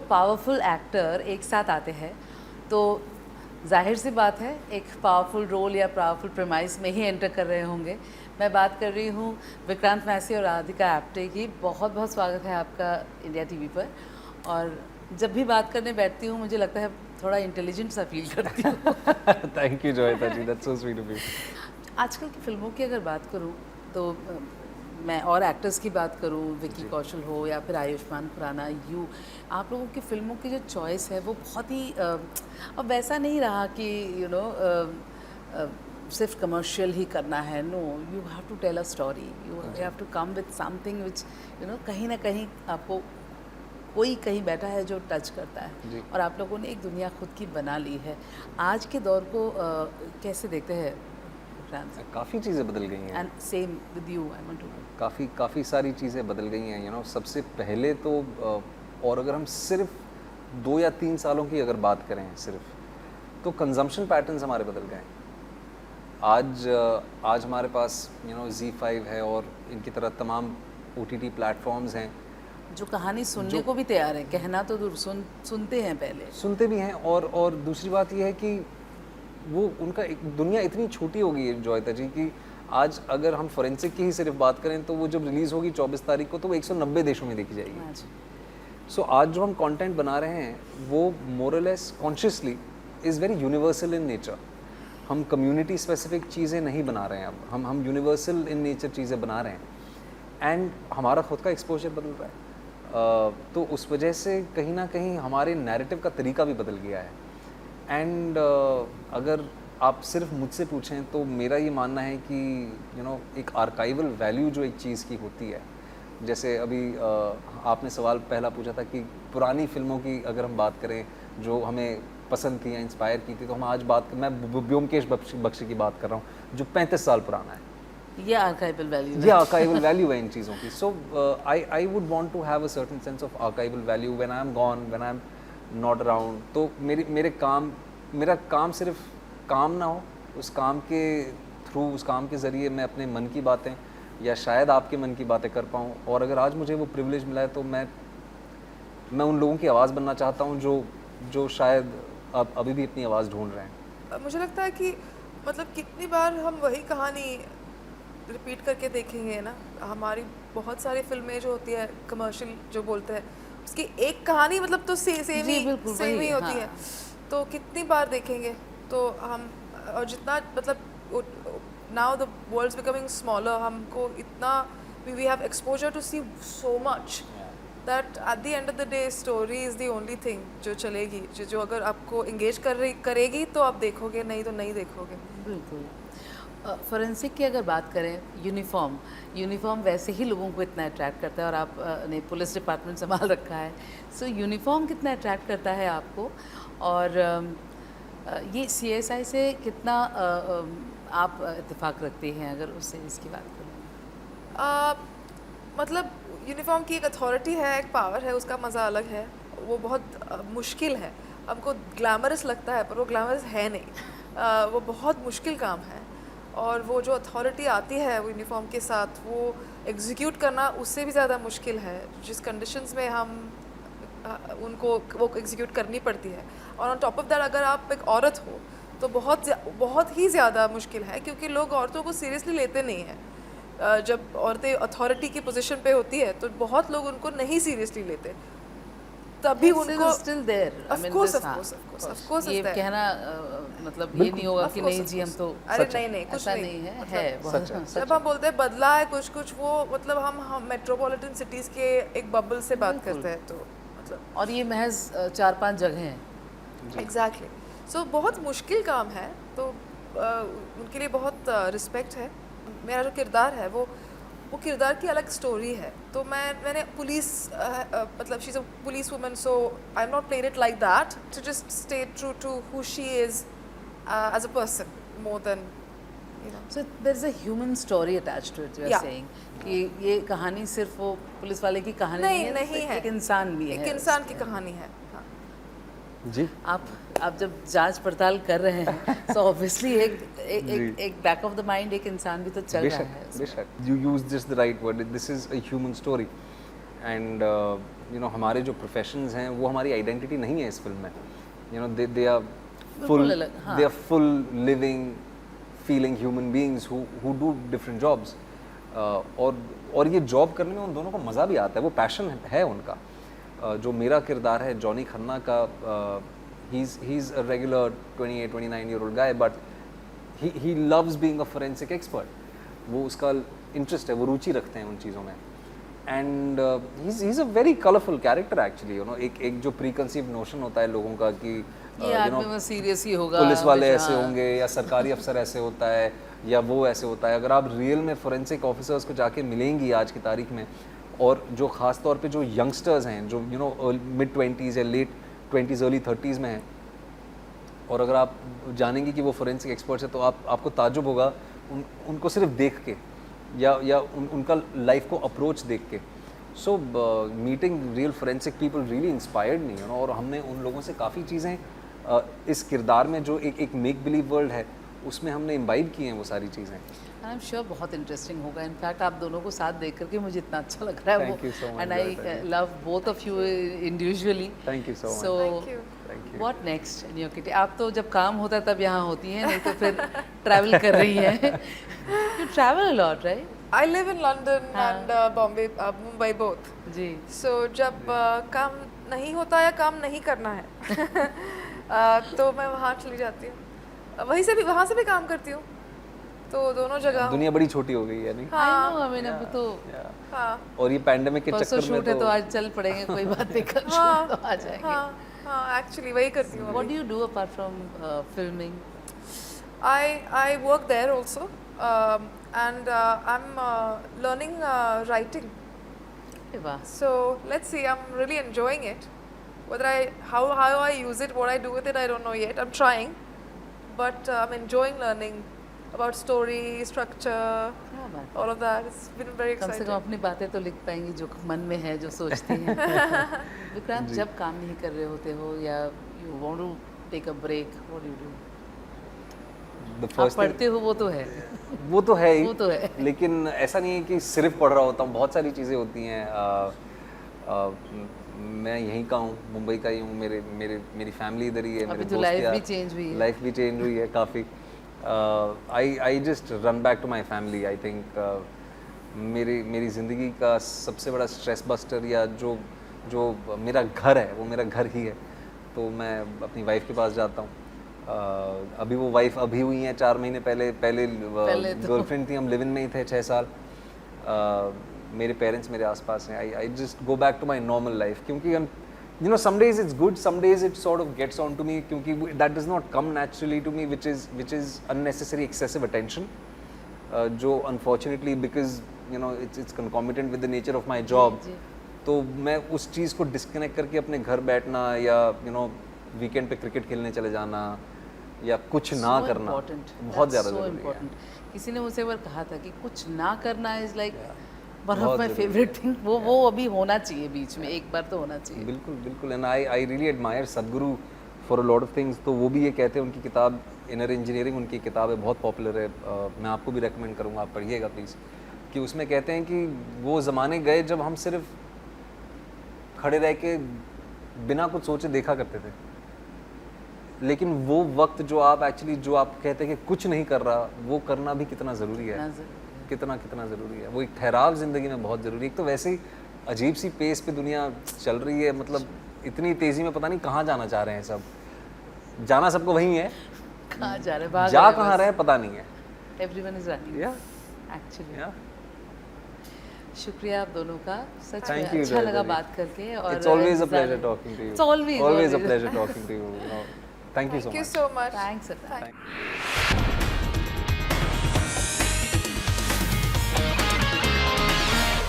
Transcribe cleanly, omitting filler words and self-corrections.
Powerful actor एक साथ आते हैं तो जाहिर सी बात है एक पावरफुल रोल या पावरफुल प्रेमाइस में ही एंटर कर रहे होंगे। मैं बात कर रही हूँ विक्रांत मैसी और राधिका आप्टे की। बहुत बहुत स्वागत है आपका इंडिया टीवी पर। और जब भी बात करने बैठती हूँ मुझे लगता है थोड़ा इंटेलिजेंट सा फील करती हूँ। Thank you Joyeeta ji, that's so sweet of you. आजकल की फिल्मों की अगर बात करूँ तो मैं और एक्टर्स की बात करूँ, विक्की कौशल हो या फिर आयुष्मान खुराना, आप लोगों की फिल्मों की जो चॉइस है वो बहुत ही अब वैसा नहीं रहा कि सिर्फ कमर्शियल ही करना है। No, you have to tell a story, you have to come with something which कहीं ना कहीं आपको कोई कहीं बैठा है जो टच करता है। और आप लोगों ने एक दुनिया खुद की बना ली है। आज के दौर को कैसे देखते हैं? काफ़ी चीज़ें बदल गई हैं। And same with you, I want to काफ़ी सारी चीज़ें बदल गई हैं। सबसे पहले तो और अगर हम सिर्फ 2 या 3 सालों की अगर बात करें सिर्फ, तो कंजम्पशन पैटर्न्स हमारे बदल गए हैं। आज हमारे पास Z5 है और इनकी तरह तमाम OTT प्लेटफॉर्म्स हैं जो कहानी सुनने को भी तैयार है। कहना तो दूर, सुनते हैं, पहले सुनते भी हैं। और दूसरी बात यह है कि वो उनका एक दुनिया इतनी छोटी हो गई है जोयता जी कि आज अगर हम फॉरेंसिक की ही सिर्फ बात करें तो वो जब रिलीज़ होगी 24 तारीख को तो वो 190 देशों में देखी जाएगी। सो आज जो हम कंटेंट बना रहे हैं वो more or less consciously is very universal in nature. हम कम्युनिटी स्पेसिफिक चीज़ें नहीं बना रहे हैं, अब हम यूनिवर्सल इन नेचर चीज़ें बना रहे हैं। एंड हमारा खुद का एक्सपोजर बदल रहा है। तो उस वजह से कहीं ना कहीं हमारे नैरेटिव का तरीका भी बदल गया है। एंड अगर आप सिर्फ मुझसे पूछें तो मेरा ये मानना है कि एक आर्काइवल वैल्यू जो एक चीज़ की होती है, जैसे अभी आपने सवाल पहला पूछा था कि पुरानी फिल्मों की अगर हम बात करें जो हमें पसंद थी या इंस्पायर की थी, तो हम आज मैं ब्योमकेश बख्शी की बात कर रहा हूँ जो 35 साल पुराना है। ये आर्काइवल वैल्यू है इन चीज़ों की। So I would want to have a certain sense of archival value when I am gone, when I am not around. तो मेरा काम सिर्फ काम ना हो, उस काम के थ्रू, उस काम के ज़रिए मैं अपने मन की बातें या शायद आपके मन की बातें कर पाऊँ। और अगर आज मुझे वो प्रिविलेज मिला है तो मैं उन लोगों की आवाज़ बनना चाहता हूँ जो शायद अब अभी भी अपनी आवाज़ ढूंढ रहे हैं। मुझे लगता है कि मतलब कितनी बार हम वही कहानी रिपीट करके देखेंगे ना। हमारी बहुत सारी फिल्में जो होती है कमर्शियल जो बोलते हैं उसकी एक कहानी मतलब तो सेम ही होती है। तो कितनी बार देखेंगे तो हम, और जितना मतलब now the world is becoming smaller, हमको इतना we have exposure to see so much that at the end of the day story is the only thing जो चलेगी, जो अगर आपको इंगेज करेगी तो आप देखोगे, नहीं तो नहीं देखोगे। बिल्कुल। फॉरेंसिक की अगर बात करें, यूनिफॉर्म वैसे ही लोगों को इतना अट्रैक्ट करता है और आप ने पुलिस डिपार्टमेंट संभाल रखा है। सो यूनिफॉर्म कितना अट्रैक्ट करता है आपको? और ये CSI से कितना आप इत्तेफाक रखते हैं अगर उससे इसकी बात करें? मतलब यूनिफॉर्म की एक अथॉरिटी है, एक पावर है, उसका मज़ा अलग है। वो बहुत मुश्किल है, हमको ग्लैमरस लगता है पर वो ग्लैमरस है नहीं। वो बहुत मुश्किल काम है और वो जो अथॉरिटी आती है वो यूनिफॉर्म के साथ वो एग्जीक्यूट करना उससे भी ज़्यादा मुश्किल है। जिस कंडीशंस में हम उनको वो एग्जीक्यूट करनी पड़ती है, और ऑन टॉप ऑफ दैट अगर आप एक औरत हो तो बहुत ही ज़्यादा मुश्किल है, क्योंकि लोग औरतों को सीरियसली लेते नहीं हैं। जब औरतें अथॉरिटी की पोजीशन पे होती है तो बहुत लोग उनको नहीं सीरियसली लेते, तभी उनको स्टिल देयर। ऑफ कोर्स ये कहना मतलब ये नहीं होगा कि नहीं जी हम तो, अरे नहीं कुछ नहीं है बहुत। जब हम बोलते हैं बदला है कुछ वो मतलब हम मेट्रोपॉलिटन सिटीज़ के एक बबल से बात करते हैं, तो मतलब और ये महज 4-5 जगह हैं। एग्जैक्टली। सो बहुत मुश्किल काम है, तो उनके लिए बहुत रिस्पेक्ट है। मेरा जो किरदार है वो किरदार की अलग स्टोरी है। तो मैंने पुलिस मतलब she is a police woman, so I am not played it like that, to just stay true to who she is as a person more than So there is a human story attached to it. You are saying कि ये कहानी सिर्फ वो police वाले की कहानी नहीं है, एक इंसान भी है, एक इंसान की कहानी है। हाँ जी। आप जब जांच पड़ताल कर रहे हैं so obviously एक बैक ऑफ द माइंड एक इंसान भी तो चल रहा है। बेशक, you use just the right word. This is a human story and you know हमारे जो प्रोफेशंस हैं वो हमारी आइडेंटिटी नहीं है इस फिल्म में. You know they are full अलग, हाँ. They are full living feeling human beings who do different jobs. और ये जॉब करने में उन दोनों को मज़ा भी आता है, वो पैशन है उनका. जो मेरा किरदार है जॉनी खन्ना का, he is a regular 28-29 year old guy, but he loves being a forensic expert. वो उसका इंटरेस्ट है, वो रुचि रखते हैं उन चीज़ों में. And he's a very colorful character actually, you know. एक जो प्रीकंसीव नोशन होता है लोगों का कि ये आदमी में सीरियस ही होगा, पुलिस वाले हमेशा. ऐसे होंगे या सरकारी अफसर ऐसे होता है या वो ऐसे होता है. अगर आप रियल में फोरेंसिक ऑफिसर्स को जाके मिलेंगी आज की तारीख में, और जो ख़ास तौर पे जो यंगस्टर्स हैं जो यू नो mid-20s या लेट 20s अर्ली 30s में हैं, और अगर आप जानेंगे कि वो फोरेंसिक एक्सपर्ट्स हैं तो आपको ताज्जुब होगा उनको सिर्फ देख के या उनका लाइफ को अप्रोच देख के. So meeting real forensic people really inspired me, you know. और हमने उन लोगों से काफ़ी चीज़ें इस किरदार में जो एक मेक बिलीव वर्ल्ड है उसमें हमने इम्बाइब की हैं वो सारी चीज़ें. आई एम श्योर बहुत इंटरेस्टिंग होगा. इनफैक्ट आप दोनों को साथ देख करके मुझे इतना अच्छा लग रहा है. Thank you so much, and I Joyita. Love both of you individually. Thank you so much. So Thank you. Thank you. What next in your kitty? आप तो जब काम होता है तब यहाँ होती हैं, नहीं तो फिर ट्रैवल कर रही हैं. You travel a lot, right? I live in London and Bombay, Mumbai both. जी. So जब काम नहीं होता या काम नहीं करना है तो मैं वहाँ चली जाती हूँ. वहाँ से भी काम करती हूँ, तो दोनों जगह हूँ. दुनिया बड़ी छोटी हो गई है नहीं. I know. आई मीन अब तो हाँ और ये पैंडेमिक के परसों चक्कर में शूट है तो आज चल पड़ेंगे, कोई बात नहीं, कल हाँ, शूट तो आ जाएंगे. हाँ एक्चुअली वही करती हूँ. What do you do apart from filming? I work there also, and I'm learning writing. वाह. So let's see. I'm really enjoying it. Whether how I use it, what I do with it, I don't know yet. I'm trying, but I'm enjoying learning about story, structure, क्या बात. all of that. It's been very कम से exciting. कम अपनी बातें तो लिख पाएंगी जो मन में है, जो सोचती हैं. विक्रांत, जब काम नहीं कर रहे होते हो या you want to take a break, what do you do? The आप first thing- पढ़ते हो, वो तो है. वो तो है ही, वो तो है. लेकिन ऐसा नहीं है कि सिर्फ पढ़ रहा होता हूँ. बहुत सारी चीज़ें होती हैं. मैं यहीं का हूँ, मुंबई का ही हूँ. मेरी फैमिली इधर ही है. अभी मेरे तो दोस्त लाइफ यार- भी चेंज हुई है. लाइफ भी चेंज हुई है काफ़ी. I just run back to my family. I think मेरी ज़िंदगी का सबसे बड़ा स्ट्रेस बस्टर या जो मेरा घर है वो मेरा घर ही है. तो मैं अपनी वाइफ के पास जाता हूँ. अभी वो वाइफ अभी हुई हैं 4 महीने पहले तो- गर्लफ्रेंड थी. हम लिव इन में ही थे 6 साल. मेरे पेरेंट्स मेरे आसपास हैं. I just go back to my normal life, क्योंकि you know some days it's good, some days it sort of gets on to me, क्योंकि that does not come naturally to me, which is unnecessary excessive attention, जो unfortunately because you know it's concomitant with the nature of my job. जी. तो मैं उस चीज़ को disconnect करके अपने घर बैठना या यू नो वीकेंड पे क्रिकेट खेलने चले जाना या कुछ ना करना बहुत ज़्यादा ज़रूरी है. किसी ने मुझसे एक बार कहा था कि कुछ ना करना इज लाइक वन बहुत ऑफ माय ज़रूरी फेवरेट थिंग. वो अभी होना चाहिए बीच में, एक बार तो होना चाहिए. बिल्कुल बिल्कुल. एंड आई रियली एडमायर सदगुरु for a lot of things. तो वो भी ये कहते हैं, उनकी किताब इनर इंजीनियरिंग उनकी किताब है, बहुत पॉपुलर है. मैं आपको भी रेकमेंड करूँगा, आप पढ़िएगा प्लीज़. कि उसमें कहते हैं कि वो ज़माने गए जब हम सिर्फ खड़े रह के बिना कुछ सोचे देखा करते थे. लेकिन वो वक्त जो आप कहते हैं कि कुछ नहीं कर रहा, वो करना भी कितना ज़रूरी है. कितना ज़रूरी है. वो एक ठहराव ज़िंदगी में बहुत ज़रूरी है. एक तो वैसे ही अजीब सी पेस पे दुनिया चल रही है, मतलब इतनी तेज़ी में पता नहीं कहाँ जाना चाह रहे हैं सब. जाना सबको वहीं है, कहाँ जा रहे हैं, जा कहाँ रहे हैं पता नहीं है. Everyone is running actually. शुक्रिया आप दोनों का, सच में अच्छा लगा बात करके. और it's always a pleasure talking to you. It's always a pleasure talking to you. Thank you so much. Thank you so much. Thanks. Thank-